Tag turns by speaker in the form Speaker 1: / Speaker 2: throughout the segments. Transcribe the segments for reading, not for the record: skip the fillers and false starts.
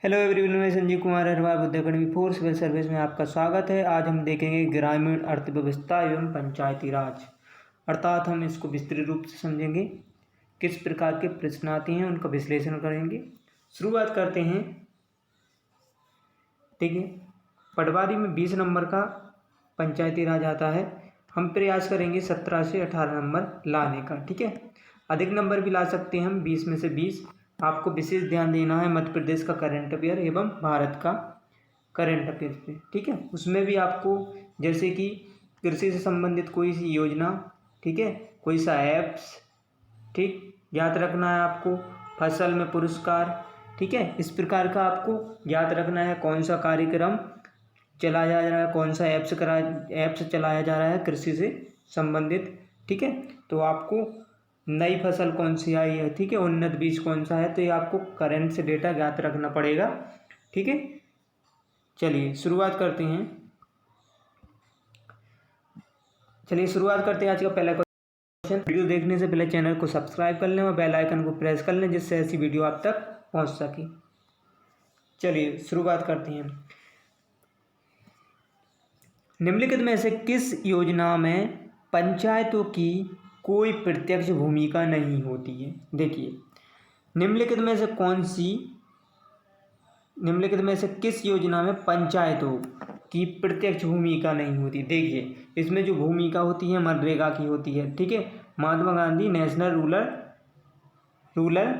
Speaker 1: Hello everyone, मैं Sanjeev Kumar Agarwal Buddh academy for civil service में आपका स्वागत है। आज हम देखेंगे ग्रामीण अर्थव्यवस्था एवं पंचायती राज, अर्थात हम इसको विस्तृत रूप से समझेंगे। किस प्रकार के प्रश्न आते हैं उनका विश्लेषण करेंगे। शुरुआत करते हैं। देखिए, पटवारी में 20 नंबर का पंचायती राज आता है। हम प्रयास करेंगे 17 से 18 नंबर लाने का। ठीक है, अधिक नंबर भी ला सकते हैं हम, 20 में से 20। आपको विशेष ध्यान देना है मध्य प्रदेश का करंट अफेयर एवं भारत का करंट अफेयर पे। ठीक है, उसमें भी आपको जैसे कि कृषि से संबंधित कोई सी योजना, ठीक है, कोई सा ऐप्स, ठीक, याद रखना है आपको। फसल में पुरस्कार, ठीक है, इस प्रकार का आपको याद रखना है। कौन सा कार्यक्रम चलाया जा रहा है, कौन सा ऐप्स चलाया जा रहा है कृषि से संबंधित। ठीक है, तो आपको नई फसल कौन सी आई है, ठीक है, उन्नत बीज कौन सा है, तो ये आपको करंट से डेटा ज्ञात रखना पड़ेगा। ठीक है, चलिए शुरुआत करते हैं। आज का पहला क्वेश्चन। वीडियो देखने से पहले चैनल को सब्सक्राइब कर लें और बेल आइकन को प्रेस कर लें, जिससे ऐसी वीडियो आप तक पहुंच सके। चलिए शुरुआत करते हैं। निम्नलिखित में से किस योजना में पंचायतों की कोई प्रत्यक्ष भूमिका नहीं होती है? देखिए, निम्नलिखित में से किस योजना में पंचायतों की प्रत्यक्ष भूमिका नहीं होती? देखिए, इसमें जो भूमिका होती है मनरेगा की होती है। ठीक है, Mahatma Gandhi national rural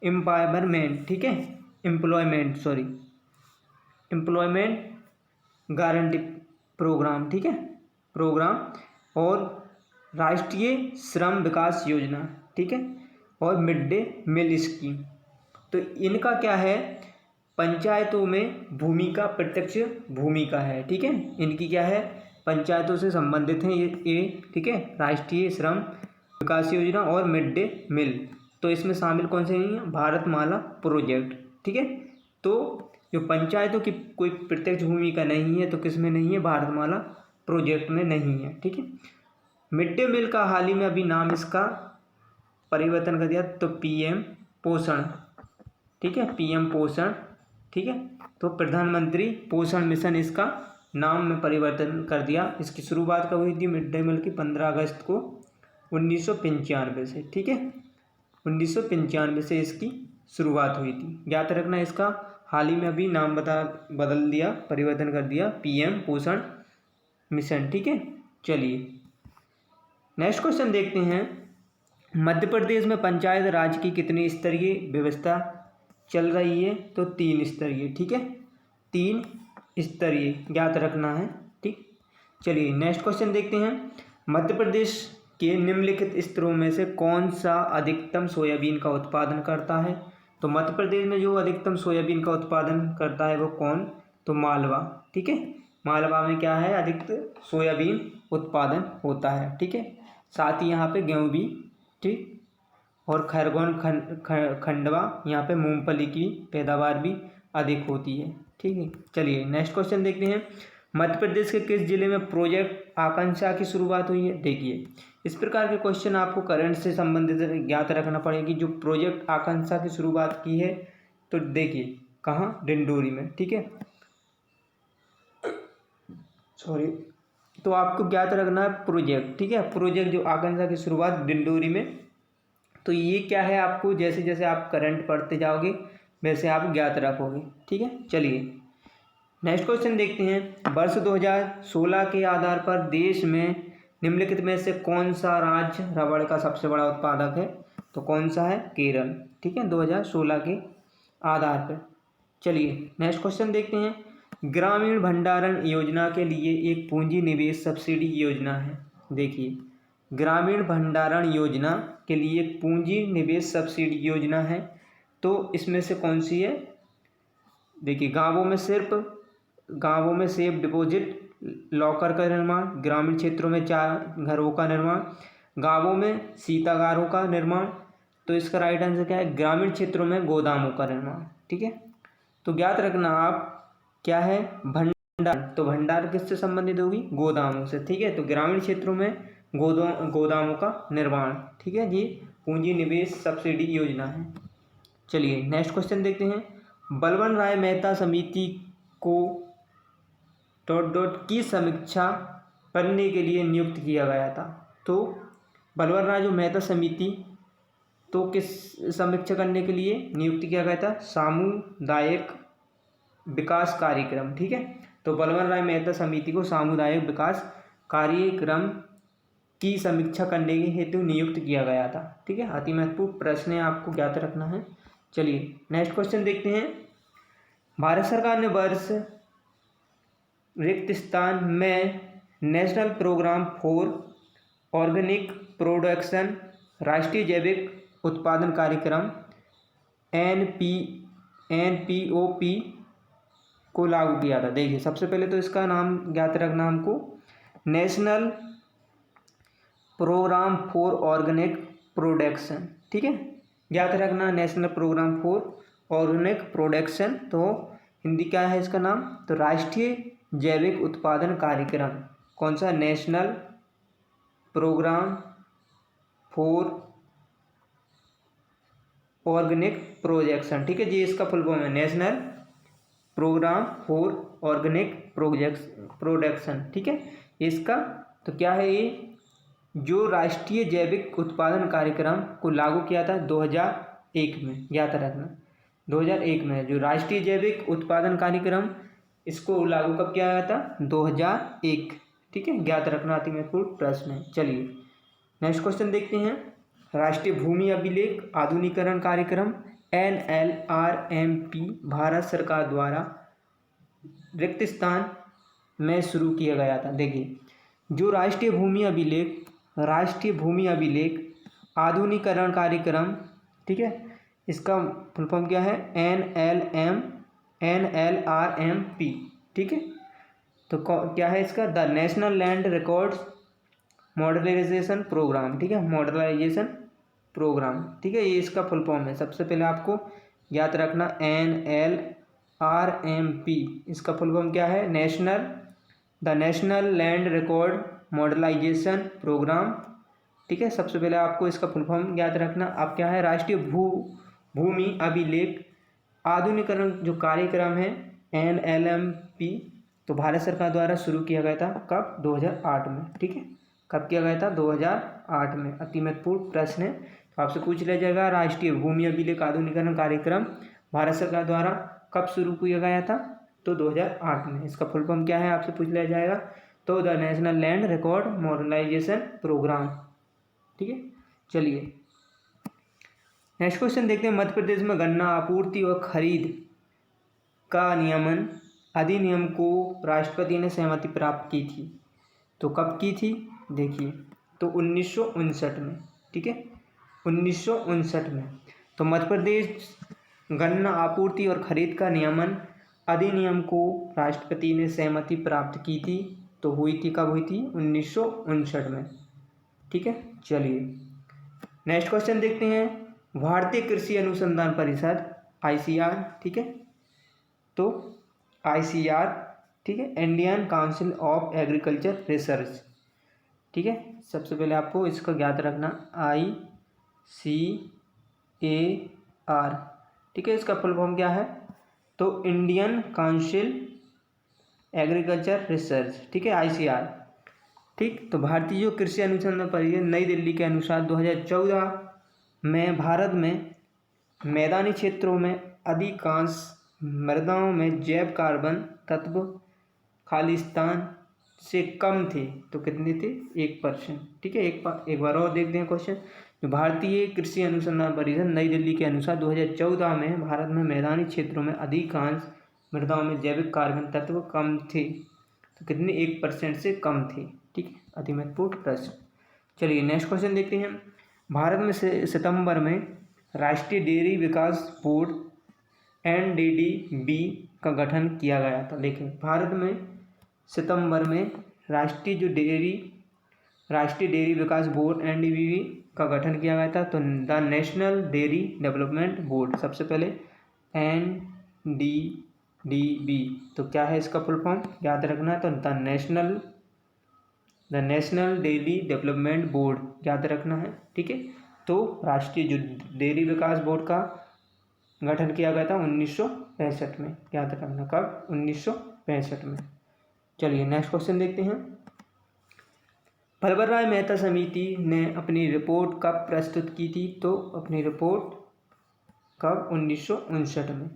Speaker 1: empowerment, ठीक है, एम्प्लॉयमेंट गारंटी प्रोग्राम, ठीक है, प्रोग्राम, और राष्ट्रीय श्रम विकास योजना, ठीक है, और मिड डे मील स्कीम। तो इनका क्या है, पंचायतों में भूमिका प्रत्यक्ष भूमिका है। ठीक है, इनकी क्या है, पंचायतों से संबंधित है ये। ठीक है, राष्ट्रीय श्रम विकास योजना और मिड डे मील। तो इसमें शामिल कौन से नहीं है? भारतमाला प्रोजेक्ट। ठीक है, तो जो पंचायतों की कोई प्रत्यक्ष भूमिका नहीं है, तो किस में नहीं है? भारतमाला प्रोजेक्ट में नहीं है। ठीक है, मिड डे मील का हाल ही में अभी नाम इसका परिवर्तन कर दिया, तो पीएम पोषण। ठीक है, पीएम पोषण। ठीक है, तो प्रधानमंत्री पोषण मिशन इसका नाम में परिवर्तन कर दिया। इसकी शुरुआत कब हुई थी मिड डे मील की? 15 अगस्त को 1995 से। ठीक है, 1995 से इसकी शुरुआत हुई थी। ज्ञात रखना, इसका हाल ही में अभी नाम बदल दिया, परिवर्तन कर दिया, पीएम पोषण मिशन। ठीक है, चलिए नेक्स्ट क्वेश्चन देखते हैं। मध्य प्रदेश में पंचायत राज की कितनी स्तरीय व्यवस्था चल रही है? तो 3 स्तरीय। ठीक है, 3 स्तरीय ज्ञात रखना है। ठीक, चलिए नेक्स्ट क्वेश्चन देखते हैं। मध्य प्रदेश के निम्नलिखित स्तरों में से कौन सा अधिकतम सोयाबीन का उत्पादन करता है? तो मध्य प्रदेश में जो अधिकतम सोयाबीन का उत्पादन करता है वो कौन? तो मालवा। ठीक है, मालवा में क्या है? अधिक सोयाबीन उत्पादन होता है। ठीक है, साथ ही यहाँ पे गेहूँ भी, ठीक, और खरगोन खंडवा यहाँ पे मूंगफली की पैदावार भी अधिक होती है। ठीक है, चलिए नेक्स्ट क्वेश्चन देखते हैं। मध्य प्रदेश के किस जिले में प्रोजेक्ट आकांक्षा की शुरुआत हुई है? देखिए, इस प्रकार के क्वेश्चन आपको करंट से संबंधित ज्ञात रखना पड़ेगी। जो प्रोजेक्ट आकांक्षा की शुरुआत की है, तो देखिए कहाँ? डिंडोरी में। ठीक है, सॉरी, तो आपको ज्ञात रखना है प्रोजेक्ट। ठीक है, प्रोजेक्ट जो आकांक्षा की शुरुआत डिंडोरी में। तो ये क्या है, आपको जैसे जैसे आप करंट पढ़ते जाओगे वैसे आप ज्ञात रखोगे। ठीक है, चलिए नेक्स्ट क्वेश्चन देखते हैं। वर्ष 2016 के आधार पर देश में निम्नलिखित में से कौन सा राज्य रबड़ का सबसे बड़ा उत्पादक है? तो कौन सा है? केरल। ठीक है, 2016 के आधार पर। चलिए नेक्स्ट क्वेश्चन देखते हैं। ग्रामीण भंडारण योजना के लिए एक पूंजी निवेश सब्सिडी योजना है। देखिए, ग्रामीण भंडारण योजना के लिए एक पूंजी निवेश सब्सिडी योजना है, तो इसमें से कौन सी है? देखिए, गांवों में सेफ डिपॉजिट लॉकर का निर्माण, ग्रामीण क्षेत्रों में 4 घरों का निर्माण, गांवों में शीतागारों का निर्माण। तो इसका राइट आंसर क्या है? ग्रामीण क्षेत्रों में गोदामों का निर्माण। ठीक है, तो ज्ञात रखना आप क्या है? भंडार। तो भंडार किससे संबंधित होगी? गोदामों से। ठीक है, तो ग्रामीण क्षेत्रों में गोदामों का निर्माण। ठीक है, ये पूंजी निवेश सब्सिडी योजना है। चलिए नेक्स्ट क्वेश्चन देखते हैं। बलवन राय मेहता समिति को की समीक्षा करने के लिए नियुक्त किया गया था। तो बलवन राय जो मेहता समिति तो किस समीक्षा करने के लिए नियुक्त किया गया था? सामुदायिक विकास कार्यक्रम, ठीक है। तो बलवन राय मेहता समिति को सामुदायिक विकास कार्यक्रम की समीक्षा करने के हेतु नियुक्त किया गया था, ठीक है। अति महत्वपूर्ण प्रश्न है, आपको ज्ञात रखना है। चलिए नेक्स्ट क्वेश्चन देखते हैं। भारत सरकार ने वर्ष रिक्त स्थान में national programme for organic production राष्ट्रीय जैविक उत्पादन कार्यक्रम NPOP को लागू किया था। देखिए सबसे पहले तो इसका नाम ज्ञात रखना हमको, national programme for organic production, ठीक है। ज्ञात रखना national programme for organic production, तो हिंदी क्या है इसका नाम? तो राष्ट्रीय जैविक उत्पादन कार्यक्रम। कौन सा? National programme for organic production, ठीक है जी। इसका फुल फॉर्म है national programme for organic production, ठीक है। इसका तो क्या है ये? जो राष्ट्रीय जैविक उत्पादन कार्यक्रम को लागू किया था 2001 में, ज्ञात रखना 2001 में जो राष्ट्रीय जैविक उत्पादन कार्यक्रम, इसको लागू कब किया गया था? 2001, ठीक है। ज्ञात रखना अति महत्वपूर्ण प्रश्न है। चलिए नेक्स्ट क्वेश्चन देखते हैं। राष्ट्रीय भूमि अभिलेख आधुनिकीकरण कार्यक्रम NLRMP भारत सरकार द्वारा रिक्त स्थान में शुरू किया गया था। देखिए जो राष्ट्रीय भूमि अभिलेख आधुनिकीकरण कार्यक्रम, ठीक है, इसका फुल फॉर्म क्या है? NLRMP, ठीक है। तो क्या है इसका? The national land records modernisation programme, ठीक है, मॉडर्नाइजेशन प्रोग्राम, ठीक है। ये इसका फुल फॉर्म है। सबसे पहले आपको याद रखना NLRMP, इसका फुल फॉर्म क्या है? The national land record modernisation programme, ठीक है। सबसे पहले आपको इसका फुल फॉर्म याद रखना। अब क्या है? राष्ट्रीय भूमि अभिलेख आधुनिकीकरण जो कार्यक्रम है NLMP, तो भारत सरकार द्वारा शुरू किया गया था कब? 2008 में, ठीक है। कब किया गया था? 2008 में। अति महत्वपूर्ण प्रश्न है, तो आपसे पूछ लिया जाएगा राष्ट्रीय भूमि अभिलेख आधुनिकीकरण कार्यक्रम भारत सरकार द्वारा कब शुरू किया गया था? तो 2008 में। इसका फुल फॉर्म क्या है आपसे पूछ लिया जाएगा? तो the national land record modernisation programme, ठीक है। चलिए नेक्स्ट क्वेश्चन देखते हैं। मध्य प्रदेश में गन्ना आपूर्ति और खरीद का नियमन अधिनियम को राष्ट्रपति ने सहमति प्राप्त की थी, तो कब की थी? देखिए तो 1959 में, ठीक है, 1959 में। तो मध्य प्रदेश गन्ना आपूर्ति और खरीद का नियमन अधिनियम को राष्ट्रपति ने सहमति प्राप्त की थी, तो हुई थी कब हुई थी? 1959 में, ठीक है। चलिए नेक्स्ट क्वेश्चन देखते हैं। भारतीय कृषि अनुसंधान परिषद ICR, ठीक है, तो ICR, ठीक है, Indian council of agriculture research, ठीक है। सबसे पहले आपको इसका ज्ञात रखना ICAR, ठीक है। इसका फुल फॉर्म क्या है? तो इंडियन काउंसिल एग्रीकल्चर रिसर्च, ठीक है, ICR, ठीक। तो भारतीय जो कृषि अनुसंधान परिषद नई दिल्ली के अनुसार 2014 में भारत में मैदानी क्षेत्रों में अधिकांश मृदाओं में जैव कार्बन तत्व खालिस्तान से कम थे, तो कितने थे? 1%, ठीक है। एक बार और देखते हैं क्वेश्चन। जो भारतीय कृषि अनुसंधान परिषद नई दिल्ली के अनुसार 2014 में भारत में मैदानी क्षेत्रों में अधिकांश मृदाओं में जैविक कार्बन तत्व कम थे, तो कितने? 1% से कम थे, ठीक है। अति महत्वपूर्ण प्रश्न। चलिए नेक्स्ट क्वेश्चन देखते हैं। भारत में सितंबर में राष्ट्रीय डेयरी विकास बोर्ड NDDB का गठन किया गया था। देखिए भारत में सितंबर में राष्ट्रीय डेयरी विकास बोर्ड NDDB का गठन किया गया था, तो the national dairy development board. सबसे पहले NDDB, तो क्या है इसका फुल फॉर्म? याद रखना है, तो the national dairy development board याद रखना है, ठीक है। तो राष्ट्रीय जो डेयरी विकास बोर्ड का गठन किया गया था 1965 में, याद रखना कब, 1965 में। चलिए नेक्स्ट क्वेश्चन देखते हैं। वल्लभ राय मेहता समिति ने अपनी रिपोर्ट कब प्रस्तुत की थी? तो अपनी रिपोर्ट कब, 1959 में,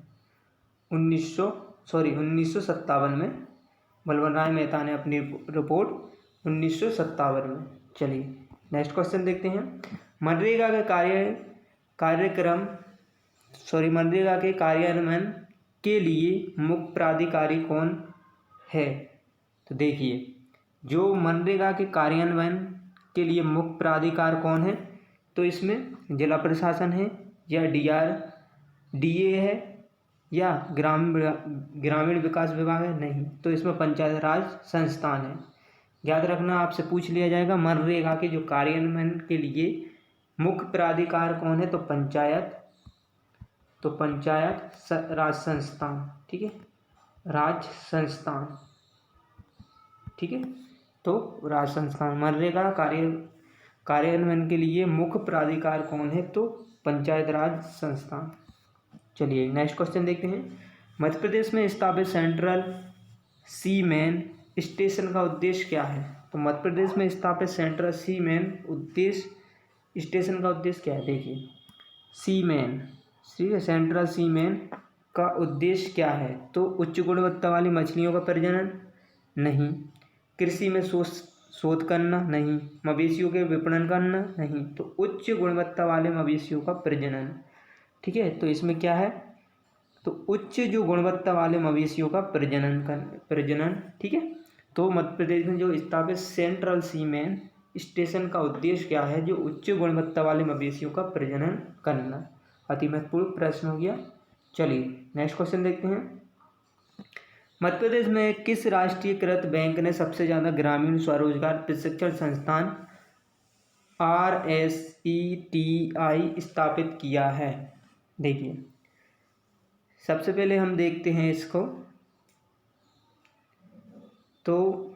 Speaker 1: 1957 में वल्लभ राय मेहता ने अपनी रिपोर्ट 1957 में। चलिए नेक्स्ट क्वेश्चन देखते हैं। मनरेगा के मनरेगा के कार्यान्वयन के लिए मुख्य प्राधिकारी कौन है? तो देखिए, जो मनरेगा के कार्यान्वयन के लिए मुख्य प्राधिकार कौन है, तो इसमें जिला प्रशासन है या DA है या ग्रामीण विकास विभाग है? नहीं, तो इसमें पंचायत राज संस्थान है। याद रखना, आपसे पूछ लिया जाएगा मनरेगा के जो कार्यान्वयन के लिए मुख्य प्राधिकार कौन है, तो पंचायत राज संस्थान, ठीक है, राज संस्थान, ठीक है। तो राज संस्थान, मनरेगा कार्यान्वयन के लिए मुख्य प्राधिकार कौन है? तो पंचायत राज संस्थान। चलिए नेक्स्ट क्वेश्चन देखते हैं। मध्य प्रदेश में स्थापित सेंट्रल सीमेन स्टेशन का उद्देश्य क्या है? तो मध्य प्रदेश में स्थापित सेंट्रल सीमेन स्टेशन का उद्देश्य क्या है? देखिए, सीमेन, ठीक है, सेंट्रल सीमेन का उद्देश्य क्या है? तो उच्च गुणवत्ता वाली मछलियों का प्रजनन? नहीं। कृषि में शोध करना? नहीं। मवेशियों के विपणन करना? नहीं। तो उच्च गुणवत्ता वाले मवेशियों का प्रजनन, ठीक है। तो इसमें क्या है? तो उच्च जो गुणवत्ता वाले मवेशियों का प्रजनन, ठीक है। तो मध्य प्रदेश में जो स्थापित सेंट्रल सीमेन स्टेशन का उद्देश्य क्या है? जो उच्च गुणवत्ता वाले मवेशियों का प्रजनन करना। अति महत्वपूर्ण प्रश्न हो गया। चलिए नेक्स्ट क्वेश्चन देखते हैं। मध्य प्रदेश में किस राष्ट्रीयकृत बैंक ने सबसे ज़्यादा ग्रामीण स्वरोजगार प्रशिक्षण संस्थान RSETI स्थापित किया है? देखिए, सबसे पहले हम देखते हैं इसको। तो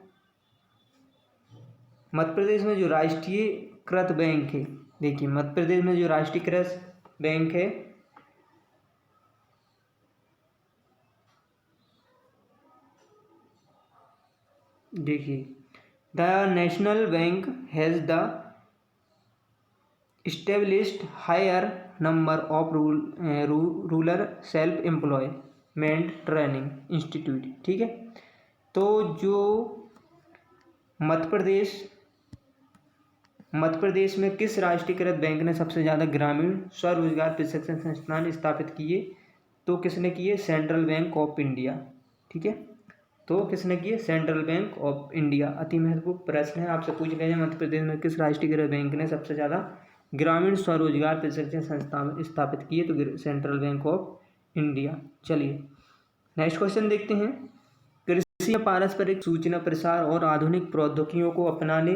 Speaker 1: मध्य प्रदेश में जो राष्ट्रीयकृत बैंक है, देखिए मध्य प्रदेश में जो राष्ट्रीयकृत बैंक है, देखिए, the national bank has the established higher number of rural self employment training institute, ठीक है। तो जो मध्य प्रदेश में किस राष्ट्रीयकृत बैंक ने सबसे ज़्यादा ग्रामीण स्वरोजगार प्रशिक्षण संस्थान स्थापित किए? तो किसने किए? सेंट्रल बैंक ऑफ इंडिया, ठीक है। तो किसने किए? Central bank of India. अति महत्वपूर्ण प्रश्न है, आपसे पूछ लिया जाए मध्य प्रदेश में किस राष्ट्रीयकृत बैंक ने सबसे ज़्यादा ग्रामीण स्वरोजगार प्रशिक्षण संस्थान स्थापित किए? तो सेंट्रल बैंक ऑफ इंडिया। चलिए नेक्स्ट क्वेश्चन देखते हैं। कृषि में पारस्परिक सूचना प्रसार और आधुनिक प्रौद्योगिकियों को अपनाने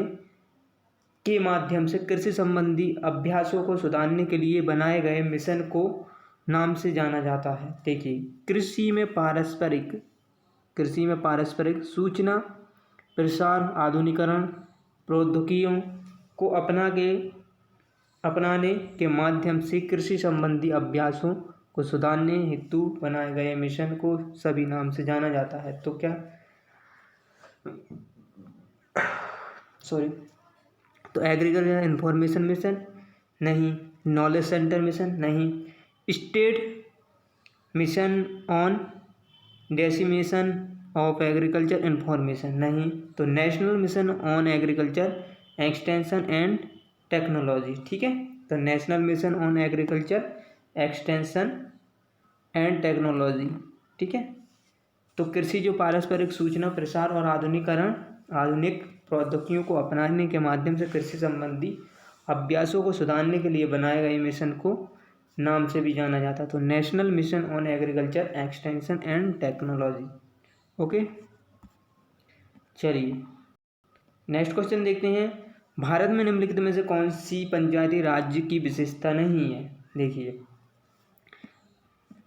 Speaker 1: के माध्यम से कृषि संबंधी अभ्यासों को सुधारने के लिए बनाए गए मिशन को नाम से जाना जाता है। देखिए, कृषि में पारस्परिक सूचना प्रसार आधुनिकरण प्रौद्योगिकियों को अपनाने के माध्यम से कृषि संबंधी अभ्यासों को सुधारने हेतु बनाए गए मिशन को सभी नाम से जाना जाता है। तो क्या, तो एग्रीकल्चर इंफॉर्मेशन मिशन? नहीं। Knowledge centre mission? नहीं। State mission on dissemination of agriculture information? नहीं। तो national mission on agriculture extension and technology, ठीक है। तो national mission on agriculture extension and technology, ठीक है। तो कृषि जो पारस्परिक सूचना प्रसार और आधुनिक प्रौद्योगिकियों को अपनाने के माध्यम से कृषि संबंधी अभ्यासों को सुधारने के लिए बनाए गए मिशन को नाम से भी जाना जाता है। तो national mission on agriculture extension and technology. Okay, चलिए नेक्स्ट क्वेश्चन देखते हैं। भारत में निम्नलिखित में से कौन सी पंचायती राज्य की विशेषता नहीं है?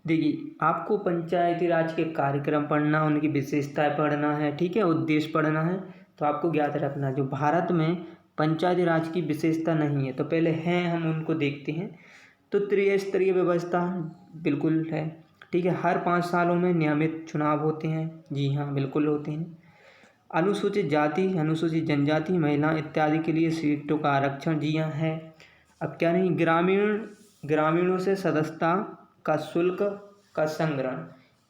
Speaker 1: देखिए, आपको पंचायती राज के कार्यक्रम पढ़ना, उनकी विशेषताएं पढ़ना है, ठीक है, उद्देश्य पढ़ना है। तो आपको ज्ञात रखना, जो भारत में पंचायती राज की विशेषता नहीं है, तो पहले हैं हम उनको देखते हैं। तो त्रिस्तरीय व्यवस्था बिल्कुल है, ठीक है। हर 5 सालों में नियमित चुनाव होते हैं, जी हाँ बिल्कुल होते हैं। अनुसूचित जाति, अनुसूचित जनजाति, महिला इत्यादि के लिए सीटों का आरक्षण, जी हाँ है। अब क्या नहीं, ग्रामीणों से सदस्यता का शुल्क का संग्रहण,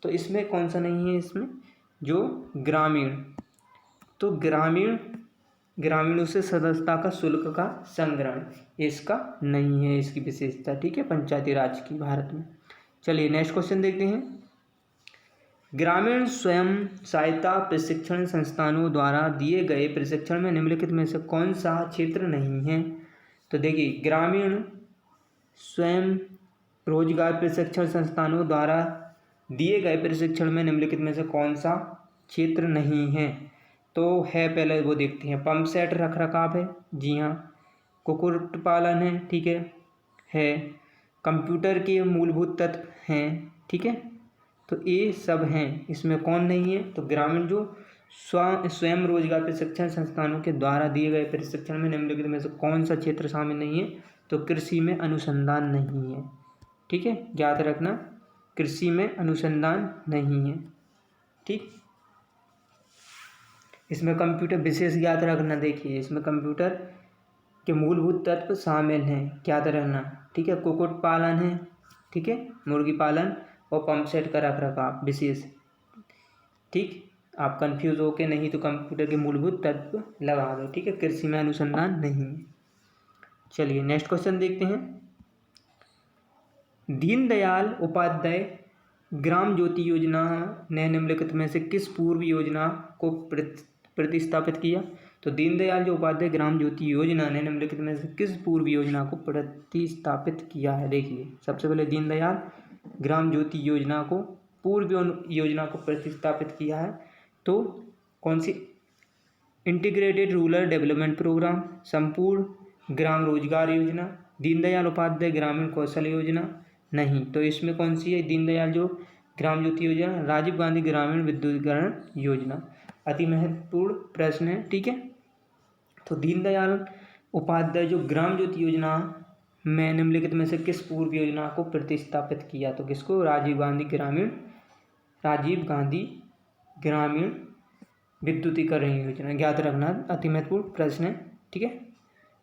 Speaker 1: तो इसमें कौन सा नहीं है, इसमें जो ग्रामीण, तो ग्रामीणों से सदस्यता का शुल्क का संग्रहण इसका नहीं है, इसकी विशेषता, ठीक है, पंचायती राज की भारत में। चलिए नेक्स्ट क्वेश्चन देखते हैं। ग्रामीण स्वयं सहायता प्रशिक्षण संस्थानों द्वारा दिए गए प्रशिक्षण में निम्नलिखित में से कौन सा क्षेत्र नहीं है? तो देखिए, ग्रामीण स्वयं रोजगार प्रशिक्षण संस्थानों द्वारा दिए गए प्रशिक्षण में निम्नलिखित में से कौन सा क्षेत्र नहीं है? तो है, पहले वो देखते हैं। पंप सेट रख रखाव है, जी हाँ। कुक्कुट पालन है, ठीक है। कंप्यूटर के मूलभूत तत्व हैं, ठीक है। तो ये सब हैं, इसमें कौन नहीं है? तो ग्रामीण जो स्वयं रोजगार प्रशिक्षण संस्थानों के द्वारा दिए गए प्रशिक्षण में निम्नलिखित में से कौन सा क्षेत्र शामिल नहीं है? तो कृषि में अनुसंधान नहीं है, ठीक है, याद रखना, कृषि में अनुसंधान नहीं है, ठीक। इसमें कंप्यूटर विशेष याद रखना, देखिए इसमें कंप्यूटर के मूलभूत तत्व शामिल हैं, याद रखना, ठीक है। कुक्कुट पालन है, ठीक है, मुर्गी पालन और पंप सेट का रख रखाव विशेष, ठीक। आप कंफ्यूज हो के नहीं तो कंप्यूटर के मूलभूत तत्व लगा दो, ठीक है, कृषि में अनुसंधान नहीं है। चलिए नेक्स्ट क्वेश्चन देखते हैं। दीनदयाल उपाध्याय ग्राम ज्योति योजना ने निम्नलिखित में से किस पूर्व योजना को प्रतिस्थापित किया? तो दीनदयाल जो उपाध्याय ग्राम ज्योति योजना ने निम्नलिखित में से किस पूर्व योजना को प्रतिस्थापित किया है? देखिए, सबसे पहले दीनदयाल ग्राम ज्योति योजना को पूर्व योजना को प्रतिस्थापित किया है, तो कौन सी? इंटीग्रेटेड रूरल डेवलपमेंट प्रोग्राम, संपूर्ण ग्राम रोजगार योजना, दीनदयाल उपाध्याय ग्रामीण कौशल योजना, नहीं। तो इसमें कौन सी है? दीनदयाल जो ग्राम ज्योति योजना, राजीव गांधी ग्रामीण विद्युतीकरण योजना। अति महत्वपूर्ण प्रश्न है, ठीक है। तो दीनदयाल उपाध्याय जो ग्राम ज्योति योजना में निम्नलिखित में से किस पूर्व योजना को प्रतिस्थापित किया? तो किसको? राजीव गांधी ग्रामीण विद्युतीकरण योजना, याद रखना, अति महत्वपूर्ण प्रश्न है, ठीक है।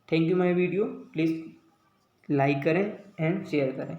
Speaker 1: Thank you my video, please like करें एंड शेयर करें।